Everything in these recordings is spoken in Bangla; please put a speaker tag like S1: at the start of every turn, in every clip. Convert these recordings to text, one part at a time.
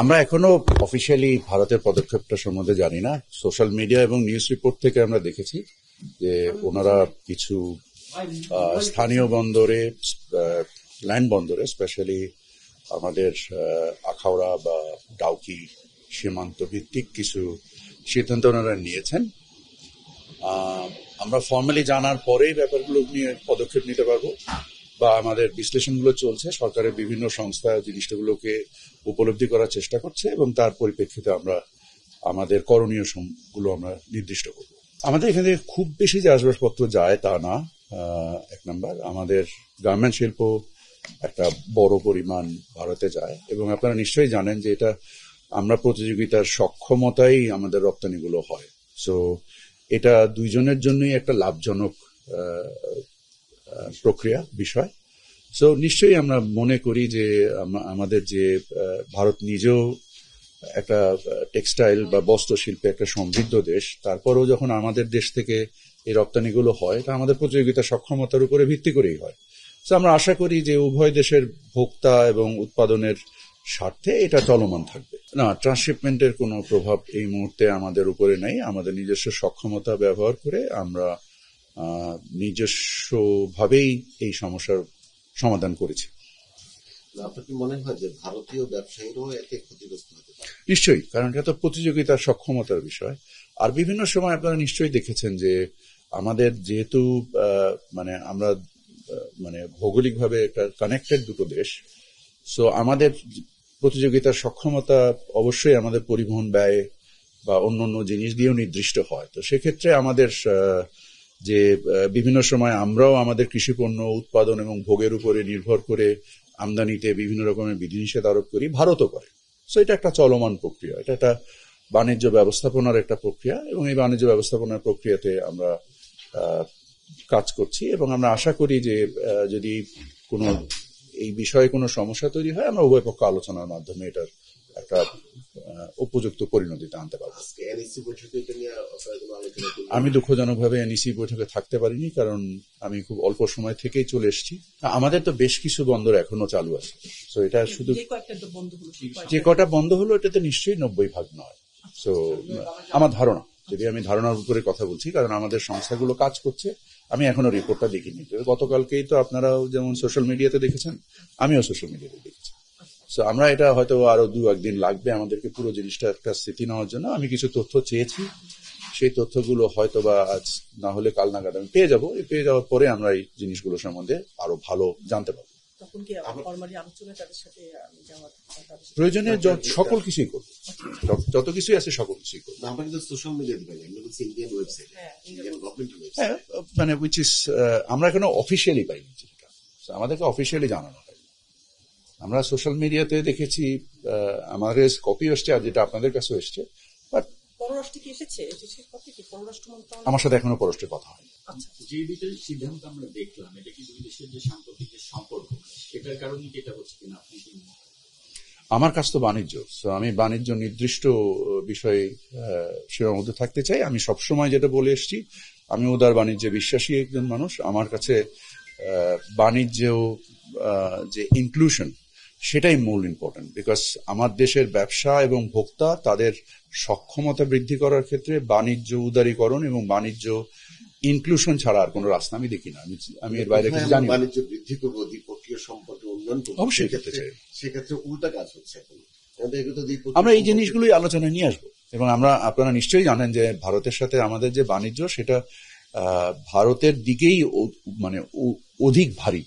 S1: আমরা এখনো অফিসিয়ালি ভারতের পদক্ষেপটা সম্বন্ধে জানি না। সোশ্যাল মিডিয়া এবং নিউজ রিপোর্ট থেকে আমরা দেখেছি যে ওনারা কিছু স্থানীয় বন্দরে, ল্যান্ড বন্দরে, স্পেশালি আমাদের আখাউড়া বা ডাউকি সীমান্ত ভিত্তিক কিছু সিদ্ধান্ত ওনারা নিয়েছেন। আমরা ফর্মালি জানার পরেই ব্যাপারগুলো নিয়ে পদক্ষেপ নিতে পারবো, বা আমাদের বিশ্লেষণগুলো চলছে। সরকারের বিভিন্ন সংস্থা জিনিসগুলোকে উপলব্ধি করার চেষ্টা করছে এবং তার পরিপ্রেক্ষিতে আমরা আমাদের করণীয় গুলো আমরা নির্দিষ্ট করব। আমাদের এখান থেকে খুব বেশি যে আসবাবপত্র যায় তা না। এক নম্বর, আমাদের গার্মেন্ট শিল্প একটা বড় পরিমাণ ভারতে যায় এবং আপনারা নিশ্চয়ই জানেন যে এটা আমরা প্রতিযোগিতার সক্ষমতাই আমাদের রপ্তানিগুলো হয়। সো এটা দুইজনের জন্যই একটা লাভজনক প্রক্রিয়া বিষয়। সো নিশ্চয়ই আমরা মনে করি যে আমাদের যে ভারত নিজেও একটা টেক্সটাইল বা বস্ত্র শিল্পে একটা সমৃদ্ধ দেশ, তারপরেও যখন আমাদের দেশ থেকে এই রপ্তানিগুলো হয় এটা আমাদের প্রতিযোগিতা সক্ষমতার উপরে ভিত্তি করেই হয়। সো আমরা আশা করি যে উভয় দেশের ভোক্তা এবং উৎপাদনের স্বার্থে এটা চলমান থাকবে। না, ট্রান্সশিপমেন্টের কোনো প্রভাব এই মুহূর্তে আমাদের উপরে নেই। আমাদের নিজস্ব সক্ষমতা ব্যবহার করে আমরা নিজস্বভাবেই এই সমস্যার সমাধান করেছি।
S2: আপনার কি মনে হয় যে ভারতীয় ব্যবসায়ীরাও এতে ক্ষতিগ্রস্ত হতে পারে?
S1: নিশ্চয়ই, কারণ এটা তো প্রতিযোগিতার সক্ষমতার বিষয়। আর বিভিন্ন সময় আপনারা নিশ্চয়ই দেখেছেন যে আমাদের যেহেতু আমরা ভৌগোলিকভাবে একটা কানেক্টেড দুটো দেশ, সো আমাদের প্রতিযোগিতার সক্ষমতা অবশ্যই আমাদের পরিবহন ব্যয় বা অন্য জিনিস দিয়েও নির্দিষ্ট হয়। তো সেক্ষেত্রে আমাদের যে বিভিন্ন সময় আমরাও আমাদের কৃষিপণ্য উৎপাদন এবং ভোগের উপরে নির্ভর করে আমদানিতে বিভিন্ন রকমের বিধিনিষেধ আরোপ করি, ভারতও করে। সো এটা একটা চলমান প্রক্রিয়া, এটা একটা বাণিজ্য ব্যবস্থাপনার একটা প্রক্রিয়া এবং এই বাণিজ্য ব্যবস্থাপনার প্রক্রিয়াতে আমরা কাজ করছি এবং আমরা আশা করি যে যদি কোনো এই বিষয়ে কোনো সমস্যা তৈরি হয় আমরা উভয় পক্ষ আলোচনার মাধ্যমে এটার একটা উপযুক্ত পরিণতিতে আনতে পারবো। আমি দুঃখজনকভাবে এনইসি বৈঠকে থাকতে পারিনি, কারণ আমি খুব অল্প সময় থেকেই চলে এসেছি। আমাদের তো বেশ কিছু বন্দর এখনো চালু আছে। তো এটা শুধু যে কটা বন্ধ হলো এটাতে নিশ্চয়ই 90% নয়। তো আমার ধারণা, যদি আমি ধারণার উপরে কথা বলছি, কারণ আমাদের সংস্থাগুলো কাজ করছে, আমি এখনো রিপোর্টটা দেখিনি। গতকালকেই তো আপনারাও যেমন সোশ্যাল মিডিয়াতে দেখেছেন, আমিও সোশ্যাল মিডিয়াতে দেখেছি। সো আমরা এটা হয়তো আরো 2-1 দিন লাগবে আমাদেরকে পুরো জিনিসটা একটা স্থিতি নেওয়ার জন্য। আমি কিছু তথ্য চেয়েছি, সেই তথ্যগুলো হয়তো বা আজ না হলে কাল নাগাদ আমি পেয়ে যাবো। পেয়ে যাওয়ার পরে আমরা এই জিনিসগুলো সম্বন্ধে আরো ভালো জানতে পারবো। প্রয়োজনে সকল কিছুই করবো, যত কিছুই আছে সকল কিছুই করবো। আমরা এখনো অফিসিয়ালি পাইনি, আমাদেরকে অফিসিয়ালি জানানো হয়। আমরা সোশ্যাল মিডিয়াতে দেখেছি, আমাদের কপি এসছে আর যেটা আপনাদের কাছে এসছে। আমার সাথে এখনো পররাষ্ট্রের কথা হয়নি।
S3: যে দুইটার সিদ্ধান্ত আমরা দেখলাম, এটা কি দুই দেশের যে সাম্প্রতিক সম্পর্ক সেটার কারণে কি এটা হচ্ছে কিনা আপনি কি?
S1: আমার কাছ তো বাণিজ্য, আমি বাণিজ্য নির্দিষ্ট বিষয়ে সীমাবদ্ধ থাকতে চাই। আমি সবসময় যেটা বলে এসেছি, আমি উদার বাণিজ্যে বিশ্বাসী একজন মানুষ। আমার কাছে বাণিজ্য যে ইনক্লুশন সেটাই মূল ইম্পর্টেন্ট, বিকজ আমার দেশের ব্যবসা এবং ভোক্তা তাদের সক্ষমতা বৃদ্ধি করার ক্ষেত্রে বাণিজ্য উদারীকরণ এবং বাণিজ্য ইনক্লুশন ছাড়া আর কোনো রাস্তা আমি দেখি না। আমি এর বাইরে কিছু জানি না।
S2: বাণিজ্য বৃদ্ধি করবো, দ্বিপক্ষীয় সম্পর্ক উন্নয়ন করবো,
S1: অবশ্যই করতে চাই।
S2: সেক্ষেত্রে উল্টা কাজ হচ্ছে।
S1: আমরা এই জিনিসগুলোই আলোচনায় নিয়ে আসবো এবং আপনারা নিশ্চয়ই জানেন যে ভারতের সাথে আমাদের যে বাণিজ্য সেটা ভারতের দিকেই অধিক ভারী।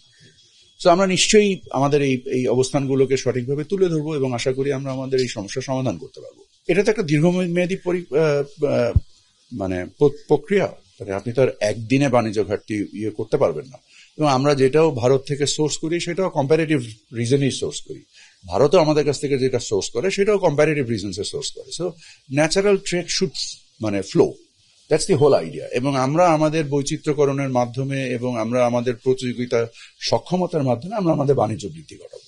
S1: তো আমরা নিশ্চয়ই আমাদের এই অবস্থানগুলোকে সঠিকভাবে তুলে ধরবো এবং আশা করি আমরা আমাদের এই সমস্যার সমাধান করতে পারবো। এটা তো একটা দীর্ঘমেয়াদী প্রক্রিয়া। আপনি তো আর একদিনে বাণিজ্য ঘাটতি করতে পারবেন না। এবং আমরা যেটাও ভারত থেকে সোর্স করি সেটাও কম্পারেটিভ রিজনেই সোর্স করি। ভারতও আমাদের কাছ থেকে যেটা সোর্স করে সেটাও কম্পারেটিভ রিজনসে সোর্স করে। So natural trade should flow, that's the whole idea. এবং আমরা আমাদের বৈচিত্র্যকরণের মাধ্যমে এবং আমরা আমাদের প্রতিযোগিতা সক্ষমতার মাধ্যমে আমরা আমাদের বাণিজ্য বৃদ্ধি ঘটাবো।